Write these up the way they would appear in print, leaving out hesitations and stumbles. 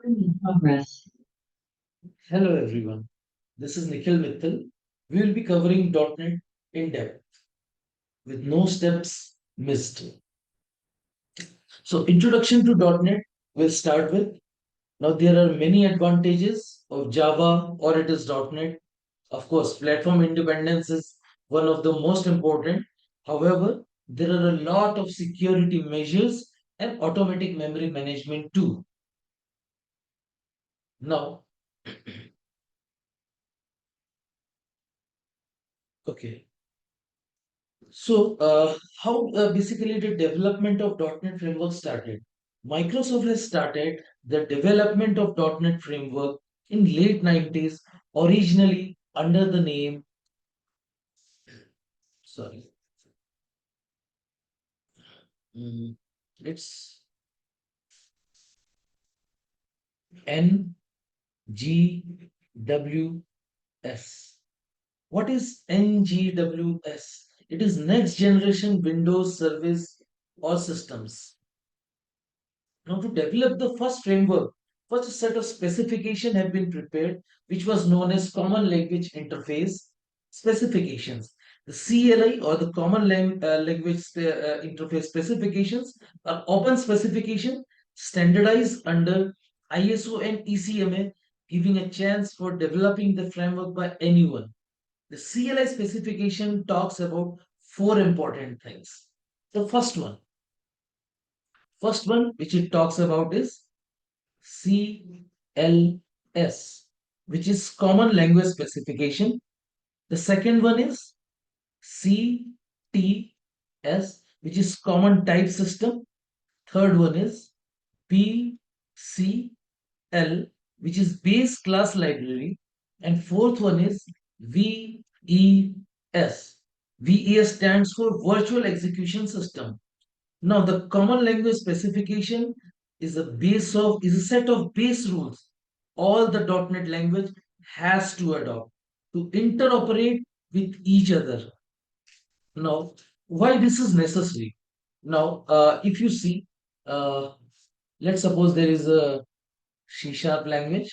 In progress. Hello everyone, this is Nikhil Mittal. We will be covering .NET in depth with no steps missed. So introduction to .NET we'll start with. Now there are many advantages of Java or it is .NET. Of course, platform independence is one of the most important. However, there are a lot of security measures and automatic memory management too. Now, okay. So, how basically the development of .NET framework started? Microsoft has started the development of .NET framework in late 90s, originally under the name, sorry, mm, it's NGWS. What is NGWS? It is Next Generation Windows Service or Systems. Now, to develop the first framework, first a set of specification have been prepared, which was known as Common Language Interface Specifications. The CLI or the Language Interface Specifications are open specification standardized under ISO and ECMA, giving a chance for developing the framework by anyone. The CLI specification talks about four important things. The first one which it talks about is CLS, which is Common Language Specification. The second one is CTS, which is Common Type System. Third one is BCL, which is Base Class Library. And fourth one is VES. VES stands for Virtual Execution System. Now, the common language specification is a set of base rules all the .NET language has to adopt to interoperate with each other. Now, why this is necessary? Now, if you see, uh, let's suppose there is a C sharp language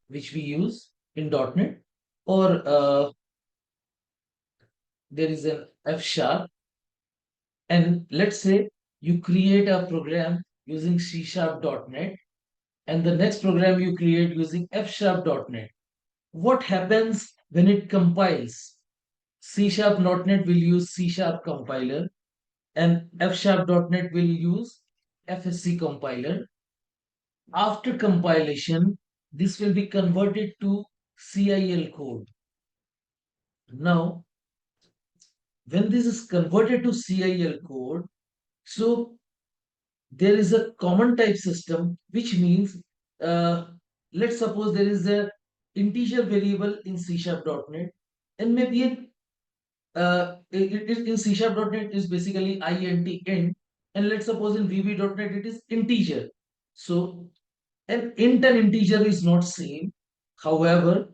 which we use in .NET, or there is an F sharp, and let's say you create a program using C sharp .NET and the next program you create using F sharp .NET. What happens when it compiles? C sharp .NET will use C sharp compiler and F sharp .NET will use FSC compiler. After compilation, this will be converted to CIL code. Now, when this is converted to CIL code, so there is a common type system, which means uh, let's suppose there is a integer variable in C sharp .NET and maybe in C sharp .NET is basically int, and let's suppose in VB.NET it is integer. So an int and integer is not same. However,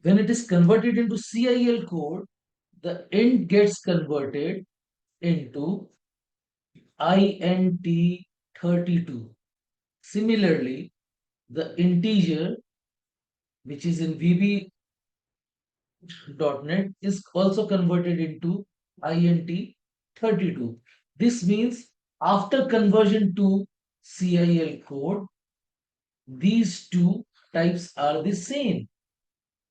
when it is converted into CIL code, the int gets converted into int32. Similarly, the integer which is in VB.NET is also converted into int32. This means after conversion to CIL code, these two types are the same,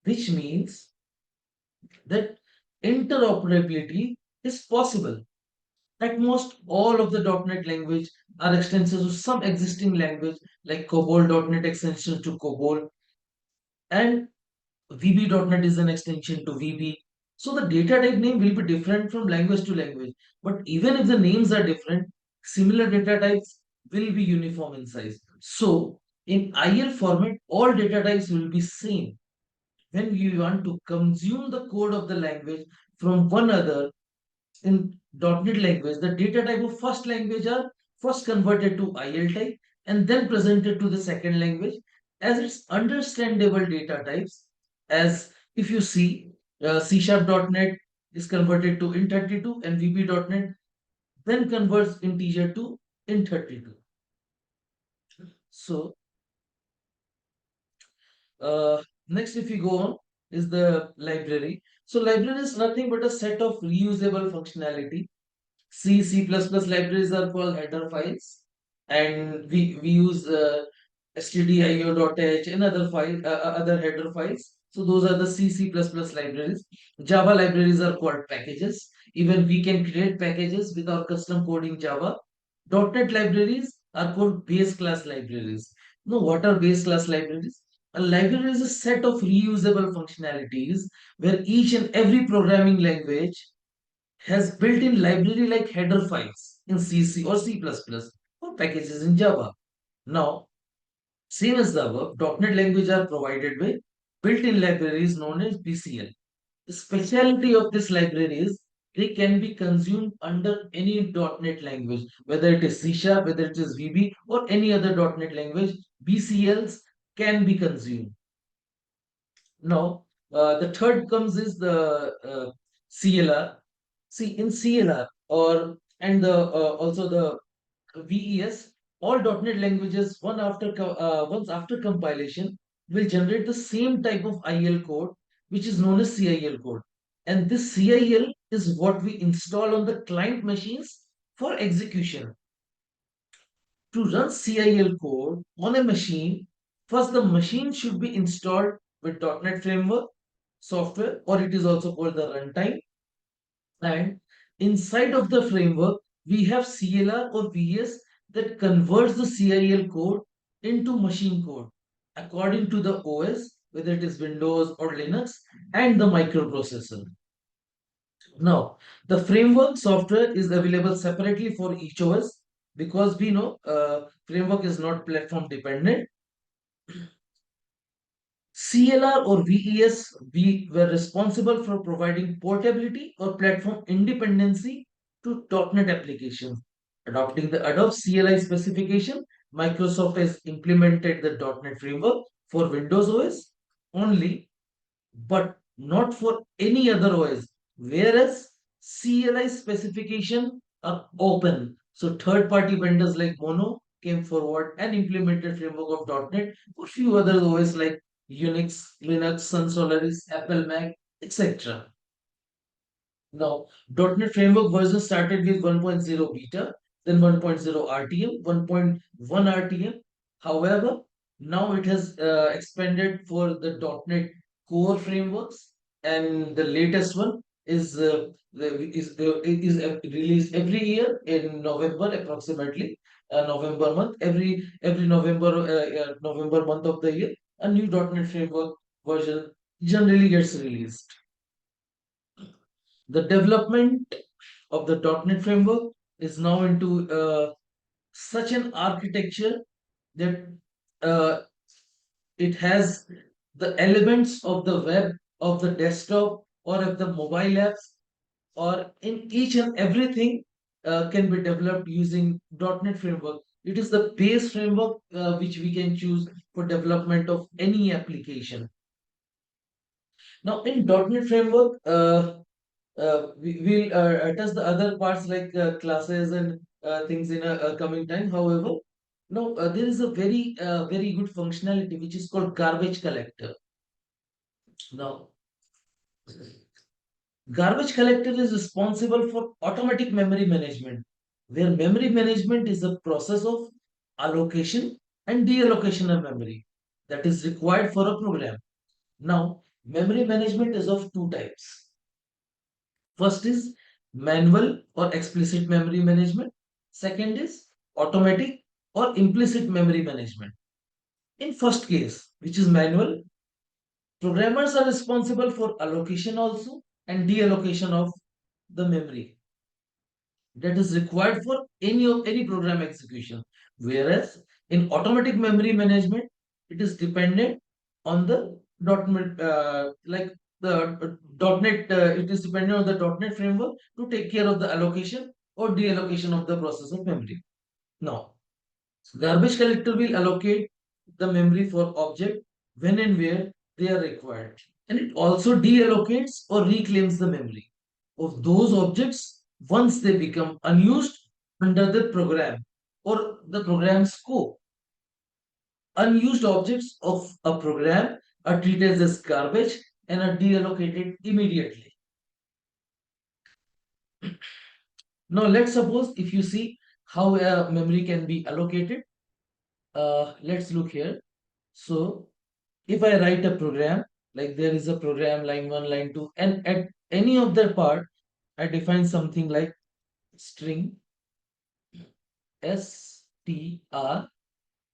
which means that interoperability is possible. At most, all of the .NET language are extensions of some existing language like COBOL.NET extensions to COBOL, and VB.NET is an extension to VB. So the data type name will be different from language to language. But even if the names are different, similar data types will be uniform in size. So in IL format, all data types will be same. When you want to consume the code of the language from one other, in .NET language, the data type of first language are first converted to IL type and then presented to the second language as its understandable data types. As if you see, C sharp .NET is converted to int32 and VB.NET then converts integer to int32. So next, if we go on, is the library. So library is nothing but a set of reusable functionality. C++ libraries are called header files, and we use stdio.h and other header files. So those are the C++ libraries. Java libraries are called packages. Even we can create packages with our custom code in Java. .NET libraries are called base class libraries. No, what are base class libraries? A library is a set of reusable functionalities where each and every programming language has built-in library like header files in CC or C++ or packages in Java. Now, same as the above, .NET language are provided with built-in libraries known as BCL. The specialty of this library is they can be consumed under any .NET language, whether it is C Sharp, whether it is VB, or any other .NET language. BCLs can be consumed. Now, the third comes is the CLR. See, in CLR or and the also the VES, all .NET languages once after compilation will generate the same type of IL code, which is known as CIL code. And this CIL is what we install on the client machines for execution. To run CIL code on a machine, first the machine should be installed with .NET Framework software, or it is also called the runtime. And inside of the framework, we have CLR or VS that converts the CIL code into machine code according to the OS, whether it is Windows or Linux, and the microprocessor. Now, the framework software is available separately for each OS because we know framework is not platform dependent. CLR or VES, we were responsible for providing portability or platform independency to .NET applications. Adopting the Adobe CLI specification, Microsoft has implemented the .NET framework for Windows OS only, but not for any other OS. Whereas CLI specification are open. So third-party vendors like Mono came forward and implemented framework of .NET for few other OS like Unix, Linux, Sun Solaris, Apple Mac, etc. Now, .NET Framework version started with 1.0 beta, then 1.0 RTM, 1.1 RTM. However, now it has expanded for the .NET Core frameworks, and the latest one is released every year in November, approximately November month. Every November month of the year, a new .NET Framework version generally gets released. The development of the .NET framework is now into such an architecture that uh, it has the elements of the web, of the desktop, or of the mobile apps, or in each and everything can be developed using .NET framework. It is the base framework which we can choose for development of any application. Now, in .NET framework, we'll touch the other parts like classes and things in a coming time. However, no, there is a very good functionality which is called garbage collector. Now, garbage collector is responsible for automatic memory management, where memory management is a process of allocation and deallocation of memory that is required for a program. Now, memory management is of two types. First is manual or explicit memory management. Second is automatic or implicit memory management. In first case, which is manual, programmers are responsible for allocation also and deallocation of the memory that is required for any program execution. Whereas in automatic memory management, it is dependent on the .NET, like the .NET, it is dependent on the .NET framework to take care of the allocation or deallocation of the process of memory. Now, garbage collector will allocate the memory for object when and where they are required. And it also deallocates or reclaims the memory of those objects once they become unused under the program or the program scope. Unused objects of a program are treated as garbage and are deallocated immediately. Now let's suppose if you see how a memory can be allocated. Let's look here. So if I write a program, like there is a program line 1, line 2, and at any of their part, I define something like string str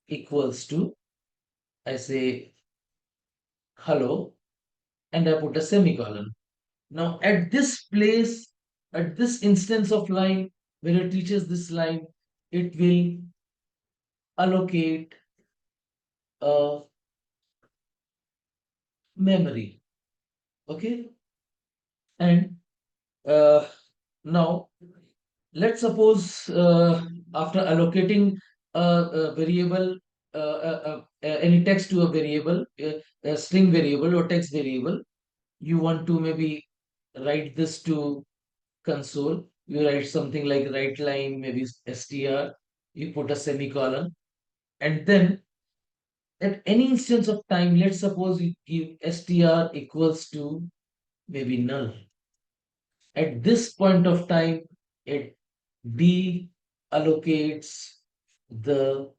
equals to, I say hello, and I put a semicolon. Now at this place, at this instance of line, when it reaches this line, it will allocate a memory. Okay, and uh, now let's suppose after allocating a variable, any text to a variable, a string variable or text variable, you want to maybe write this to console. You write something like write line, maybe str, you put a semicolon, and then at any instance of time, let's suppose you give str equals to maybe null. At this point of time, it deallocates the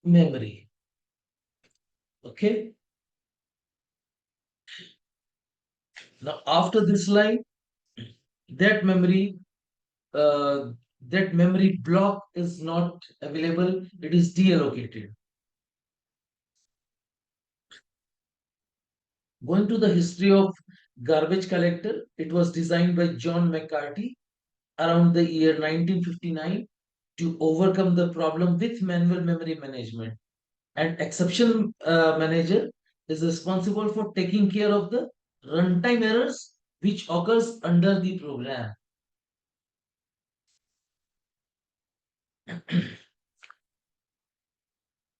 memory. Okay. Now after this line, that memory, uh, that memory block is not available. It is deallocated. Going to the history of garbage collector, it was designed by John McCarthy around the year 1959 to overcome the problem with manual memory management. And exception manager is responsible for taking care of the runtime errors which occurs under the program.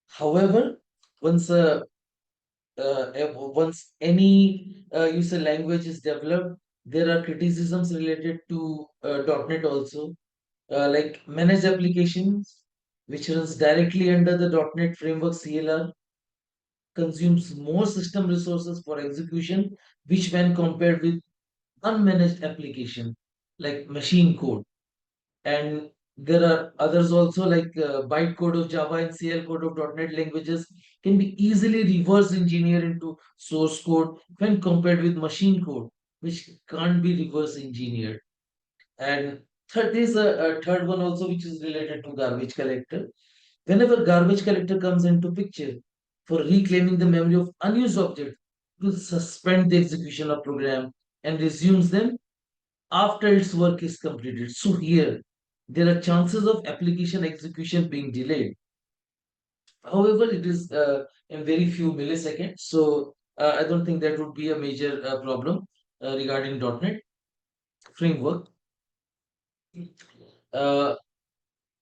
However, once once any user language is developed, there are criticisms related to .NET also, like managed applications, which runs directly under the .NET Framework CLR, consumes more system resources for execution, which when compared with unmanaged application like machine code. And there are others also like bytecode of Java and CL code of .NET languages can be easily reverse engineered into source code when compared with machine code, which can't be reverse engineered. And third is a third one also which is related to garbage collector. Whenever garbage collector comes into picture for reclaiming the memory of unused objects, it will suspend the execution of program and resumes them after its work is completed. So here, there are chances of application execution being delayed. However, it is in very few milliseconds. So I don't think that would be a major problem regarding .NET framework. Uh,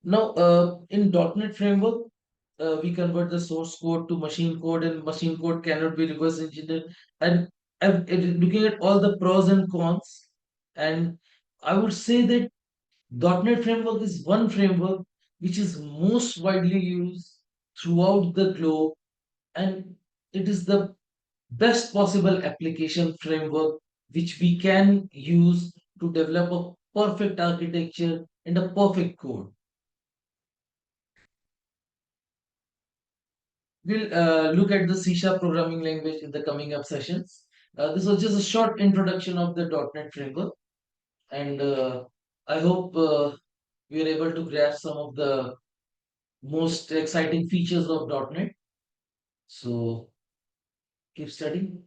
Now, in .NET framework, we convert the source code to machine code, and machine code cannot be reverse engineered. And looking at all the pros and cons, and I would say that .NET framework is one framework which is most widely used throughout the globe, and it is the best possible application framework which we can use to develop a perfect architecture and a perfect code. We'll look at the C# programming language in the coming up sessions. This was just a short introduction of the .NET framework, and I hope we are able to grasp some of the most exciting features of .NET. So keep studying.